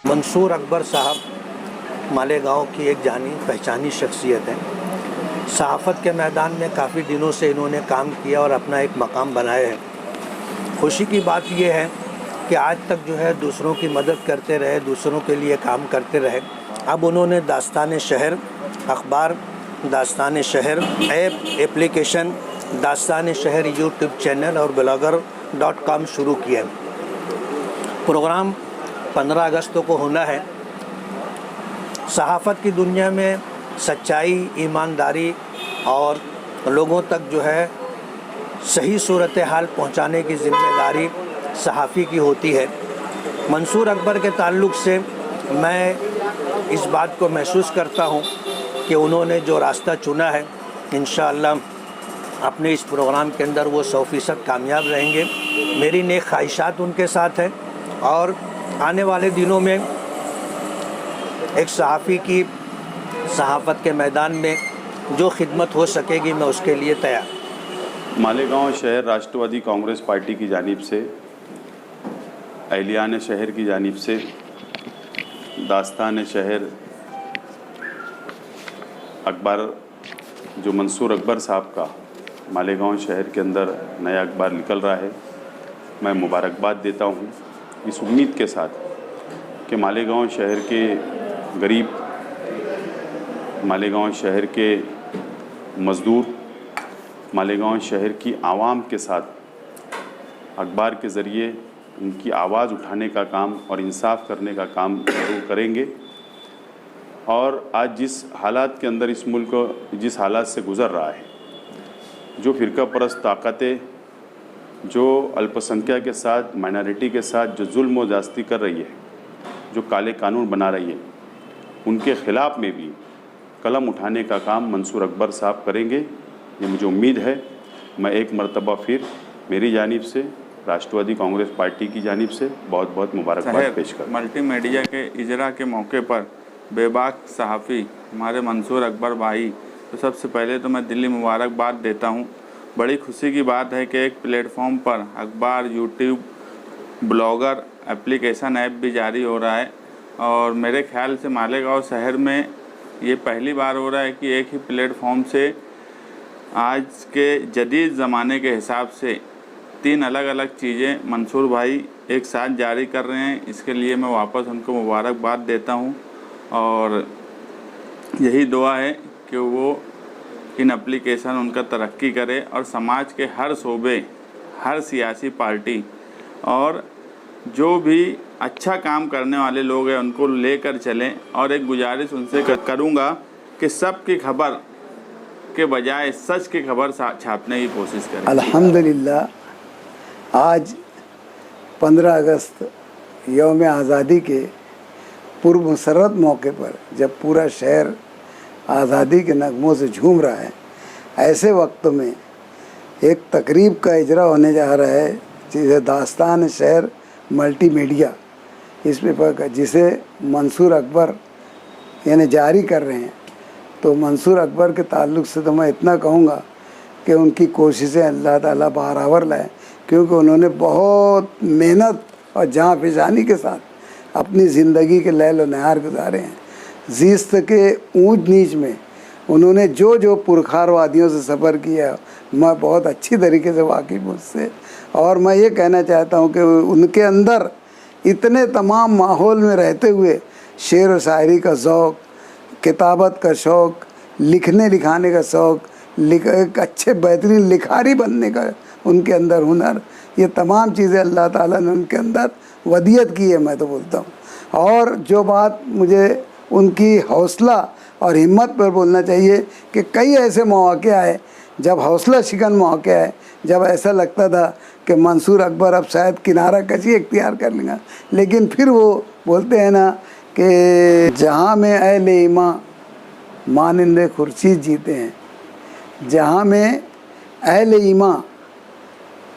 मंसूर अकबर साहब मालेगांव की एक जानी पहचानी शख्सियत है। सहाफ़त के मैदान में काफ़ी दिनों से इन्होंने काम किया और अपना एक मकाम बनाया है। खुशी की बात यह है कि आज तक जो है दूसरों की मदद करते रहे, दूसरों के लिए काम करते रहे। अब उन्होंने दास्तान शहर अखबार, दास्तान शहर ऐप एप्लीकेशन, दास्तान शहर यूट्यूब चैनल और blogger.com शुरू किया। प्रोग्राम 15 अगस्त को होना है। सहाफ़त की दुनिया में सच्चाई, ईमानदारी और लोगों तक जो है सही सूरत हाल पहुँचाने की ज़िम्मेदारी सहाफ़ी की होती है। मंसूर अकबर के ताल्लुक़ से मैं इस बात को महसूस करता हूँ कि उन्होंने जो रास्ता चुना है, इंशाअल्लाह अपने इस प्रोग्राम के अंदर वो 100% कामयाब रहेंगे। मेरी नेक ख्वाहिशात उनके साथ है और आने वाले दिनों में एक सहाफ़ी की सहाफ़त के मैदान में जो खिदमत हो सकेगी मैं उसके लिए तैयार। मालेगांव शहर राष्ट्रवादी कांग्रेस पार्टी की जानिब से, अहलियान शहर की जानिब से, दास्तान शहर अखबार जो मंसूर अकबर साहब का मालेगांव शहर के अंदर नया अखबार निकल रहा है, मैं मुबारकबाद देता हूँ इस उम्मीद के साथ कि मालेगांव शहर के गरीब, मालेगांव शहर के मज़दूर, मालेगांव शहर की आवाम के साथ अखबार के ज़रिए उनकी आवाज़ उठाने का काम और इंसाफ करने का काम ज़रूर करेंगे। और आज जिस हालात के अंदर इस मुल्क जिस हालात से गुज़र रहा है, जो फ़िरका परस्त ताकतें जो अल्पसंख्यक के साथ, माइनॉरिटी के साथ जो जुल्म व ज़्यादती कर रही है, जो काले कानून बना रही है, उनके ख़िलाफ़ में भी कलम उठाने का काम मंसूर अकबर साहब करेंगे, ये मुझे उम्मीद है। मैं एक मरतबा फिर मेरी जानिब से, राष्ट्रवादी कांग्रेस पार्टी की जानिब से बहुत बहुत मुबारकबाद पेश कर। मल्टीमीडिया के इजरा के मौके पर बेबाक सहाफ़ी हमारे मंसूर अकबर भाई, तो सबसे पहले तो मैं दिली मुबारकबाद देता हूँ। बड़ी खुशी की बात है कि एक प्लेटफॉर्म पर अखबार, यूट्यूब, ब्लॉगर, एप्लीकेशन ऐप भी जारी हो रहा है और मेरे ख्याल से मालेगांव शहर में ये पहली बार हो रहा है कि एक ही प्लेटफॉर्म से आज के जदीद ज़माने के हिसाब से 3 अलग अलग चीज़ें मंसूर भाई एक साथ जारी कर रहे हैं। इसके लिए मैं वापस उनको मुबारकबाद देता हूँ और यही दुआ है कि वो इन एप्लीकेशन उनका तरक्की करे और समाज के हर शोबे, हर सियासी पार्टी और जो भी अच्छा काम करने वाले लोग हैं उनको लेकर चलें। और एक गुजारिश उनसे करूँगा कि सब की खबर के बजाय सच की खबर छापने की कोशिश करें। अल्हम्दुलिल्लाह, आज 15 अगस्त यौम आज़ादी के पूर्व मुसर्रत मौके पर जब पूरा शहर आज़ादी के नगमों से झूम रहा है, ऐसे वक्त में एक तकरीब का इजरा होने जा रहा है जिसे दास्तान शहर मल्टीमीडिया इस पेपर का, जिसे मंसूर अकबर यानी जारी कर रहे हैं। तो मंसूर अकबर के ताल्लुक़ से तो मैं इतना कहूँगा कि उनकी कोशिशें अल्लाह ताला बराबर लाए, क्योंकि उन्होंने बहुत मेहनत और जान फिजानी के साथ अपनी ज़िंदगी के लैल व नहार गुजारे हैं। ज़िस्त के ऊंच नीच में उन्होंने जो जो पुरखार वादियों से सफ़र किया, मैं बहुत अच्छी तरीके से वाकिफ़ हूँ उससे। और मैं ये कहना चाहता हूँ कि उनके अंदर इतने तमाम माहौल में रहते हुए शेर व शायरी का शौक़, किताबत का शौक़, लिखने लिखाने का शौक़, एक अच्छे बेहतरीन लिखारी बनने का उनके अंदर हुनर, ये तमाम चीज़ें अल्लाह ताला ने उनके अंदर वदियत की है, मैं तो बोलता हूँ। और जो बात मुझे उनकी हौसला और हिम्मत पर बोलना चाहिए कि कई ऐसे मौक़े आए जब हौसला शिकन मौक़े आए, जब ऐसा लगता था कि मंसूर अकबर अब शायद किनारा कशी इख्तियार कर लेंगे, लेकिन फिर वो बोलते हैं ना कि जहाँ में अहले ईमा मानिंदे खुर्शीद जीते हैं, जहाँ में अहले ईमा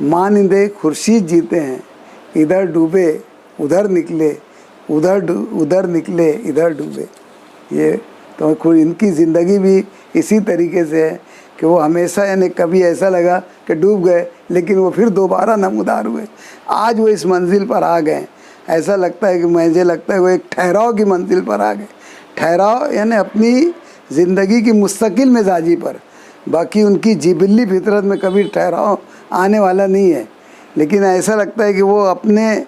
मानिंदे खुर्शीद जीते हैं, इधर डूबे उधर निकले, उधर निकले इधर डूबे। ये तो इनकी ज़िंदगी भी इसी तरीके से है कि वो हमेशा, यानी कभी ऐसा लगा कि डूब गए लेकिन वो फिर दोबारा नमूदार हुए। आज वो इस मंजिल पर आ गए। ऐसा लगता है कि मुझे लगता है वो एक ठहराव की मंजिल पर आ गए। ठहराव यानी अपनी ज़िंदगी की मुस्तकिल मिजाजी पर। बाकी उनकी जिबिल्ली फितरत में कभी ठहराव आने वाला नहीं है, लेकिन ऐसा लगता है कि वो अपने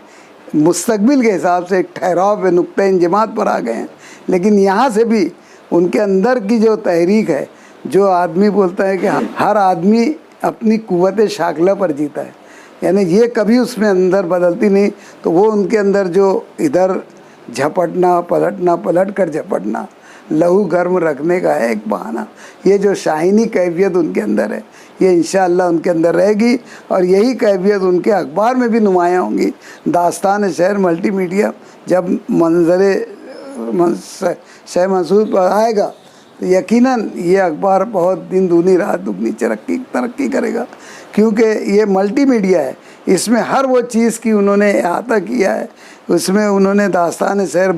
मुस्तकबिल के हिसाब से एक ठहराव पे नुक्ता इंजमात पर आ गए हैं। लेकिन यहाँ से भी उनके अंदर की जो तहरीक है, जो आदमी बोलता है कि हर आदमी अपनी कुव्वत शाकला पर जीता है, यानी ये कभी उसमें अंदर बदलती नहीं। तो वो उनके अंदर जो इधर झपटना पलटना, पलट कर झपटना, लहू गर्म रखने का है एक बहाना, ये जो शाहीनी कैफियत उनके अंदर है, ये इंशाअल्लाह उनके अंदर रहेगी। और यही कैफियत उनके अखबार में भी नुमायाँ होंगी। दास्तान शहर मल्टीमीडिया जब मंजरे शह मंसूर पर आएगा तो यकीनन ये अखबार बहुत दिन दूनी रात दुगनी तरक्की करेगा, क्योंकि ये मल्टीमीडिया है। इसमें हर वो चीज़ की उन्होंने अहाता किया है। उसमें उन्होंने दास्तान शहर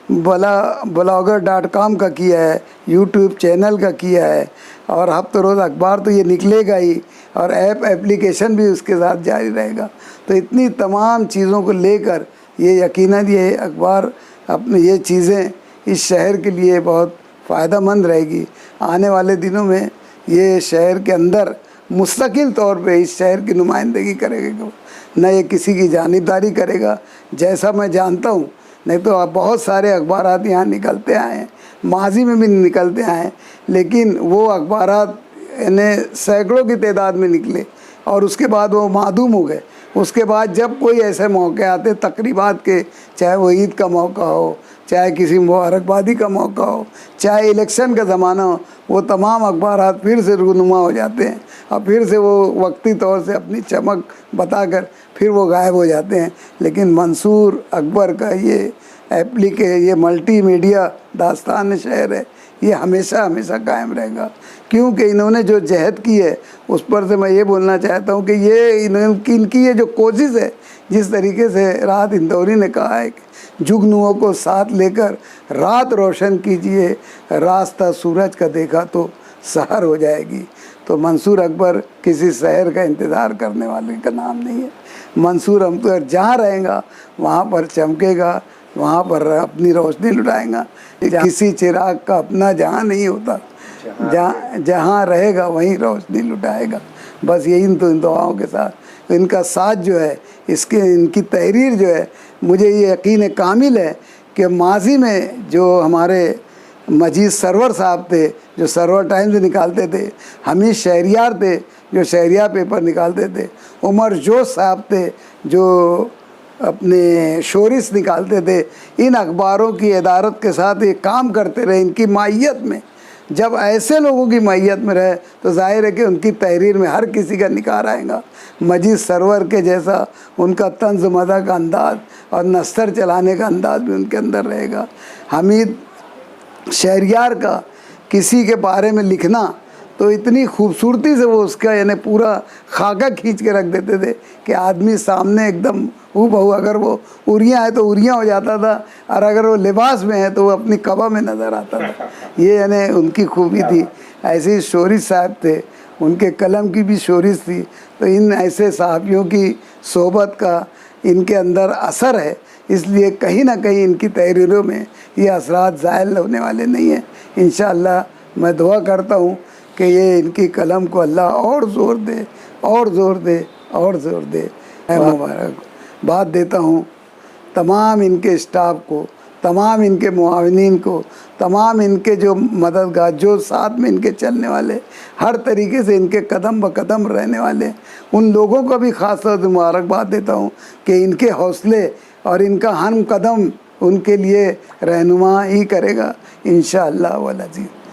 blogger.com का किया है, यूट्यूब चैनल का किया है, और हफ्ते रोज़ अखबार तो ये निकलेगा ही, और एप्लीकेशन भी उसके साथ जारी रहेगा। तो इतनी तमाम चीज़ों को लेकर ये यकीनन ये अखबार अपने ये चीज़ें इस शहर के लिए बहुत फ़ायदेमंद रहेगी। आने वाले दिनों में ये शहर के अंदर मुस्तकिल तौर पे इस शहर की नुमाइंदगी करेगा, न ये किसी की जानिबदारी करेगा, जैसा मैं जानता हूँ। नहीं तो अब बहुत सारे अखबारात यहाँ निकलते आए हैं, माजी में भी निकलते आए हैं, लेकिन वो अखबारात यानी सैकड़ों की तादाद में निकले और उसके बाद वो मादूम हो गए। उसके बाद जब कोई ऐसे मौके आते तकरीबात के, चाहे वो ईद का मौका हो, चाहे किसी मुबारकबादी का मौका हो, चाहे इलेक्शन का ज़माना हो, वो तमाम अखबारात फिर से रूनुमा हो जाते हैं और फिर से वो वक्ती तौर से अपनी चमक बताकर फिर वो गायब हो जाते हैं। लेकिन मंसूर अकबर का ये मल्टीमीडिया दास्तान शहर है, ये हमेशा हमेशा कायम रहेगा, क्योंकि इन्होंने जो जहद की है उस पर से मैं ये बोलना चाहता हूँ कि ये इनकी ये जो कोशिश है, जिस तरीके से राहत इंदौरी ने कहा है कि जुगनुओं को साथ लेकर रात रोशन कीजिए, रास्ता सूरज का देखा तो सहर हो जाएगी। तो मंसूर अकबर किसी शहर का इंतज़ार करने वाले का नाम नहीं है। मंसूर अकबर जहाँ रहेगा वहाँ पर चमकेगा, वहाँ पर अपनी रोशनी लुटाएगा। किसी चिराग का अपना जहाँ नहीं होता, जहाँ रहेगा वहीं रोशनी लुटाएगा। बस यही तो इन दुआओं के साथ इनका साथ जो है, इनकी तहरीर जो है, मुझे ये यकीन कामिल है कि माजी में जो हमारे मजीद सरवर साहब थे जो सरवर टाइम्स निकालते थे, हमीद शहरियार थे जो शहरियार पेपर निकालते थे, उमर जोश साहब थे जो अपने शोरिस निकालते थे, इन अखबारों की इदारत के साथ ये काम करते रहे। इनकी माहियत में जब ऐसे लोगों की माहियत में रहे तो जाहिर है कि उनकी तहरीर में हर किसी का निखार आएगा। मजीद सरवर के जैसा उनका तंज मदा का अंदाज़ और नस्तर चलाने का अंदाज़ भी उनके अंदर रहेगा। हमीद शहरियार का किसी के बारे में लिखना तो इतनी खूबसूरती से वो उसका यानी पूरा खाका खींच के रख देते थे कि आदमी सामने एकदम हूबहू, अगर वो उरियाँ है तो उरियाँ हो जाता था, और अगर वो लिबास में है तो वो अपनी कबा में नज़र आता था। ये यानी उनकी खूबी थी। ऐसे ही शोरिस साहब थे, उनके कलम की भी शोरिस थी। तो इन ऐसे सहाफ़ियों की सोहबत का इनके अंदर असर है, इसलिए कहीं ना कहीं इनकी तहरीरों में ये असरात ज़ायल होने वाले नहीं हैं। इंशाअल्लाह मैं दुआ करता हूँ कि ये इनकी कलम को अल्लाह और ज़ोर दे और ज़ोर दे और ज़ोर दे। मैं मुबारकबाद देता हूँ तमाम इनके स्टाफ को, तमाम इनके मुआविनीन को, तमाम इनके जो मददगार, जो साथ में इनके चलने वाले, हर तरीके से इनके कदम ब कदम रहने वाले उन लोगों को भी ख़ास तौर से मुबारकबाद देता हूँ कि इनके हौसले और इनका हम कदम उनके लिए रहनुमा ही करेगा इंशाअल्लाह वल अज़ीज़।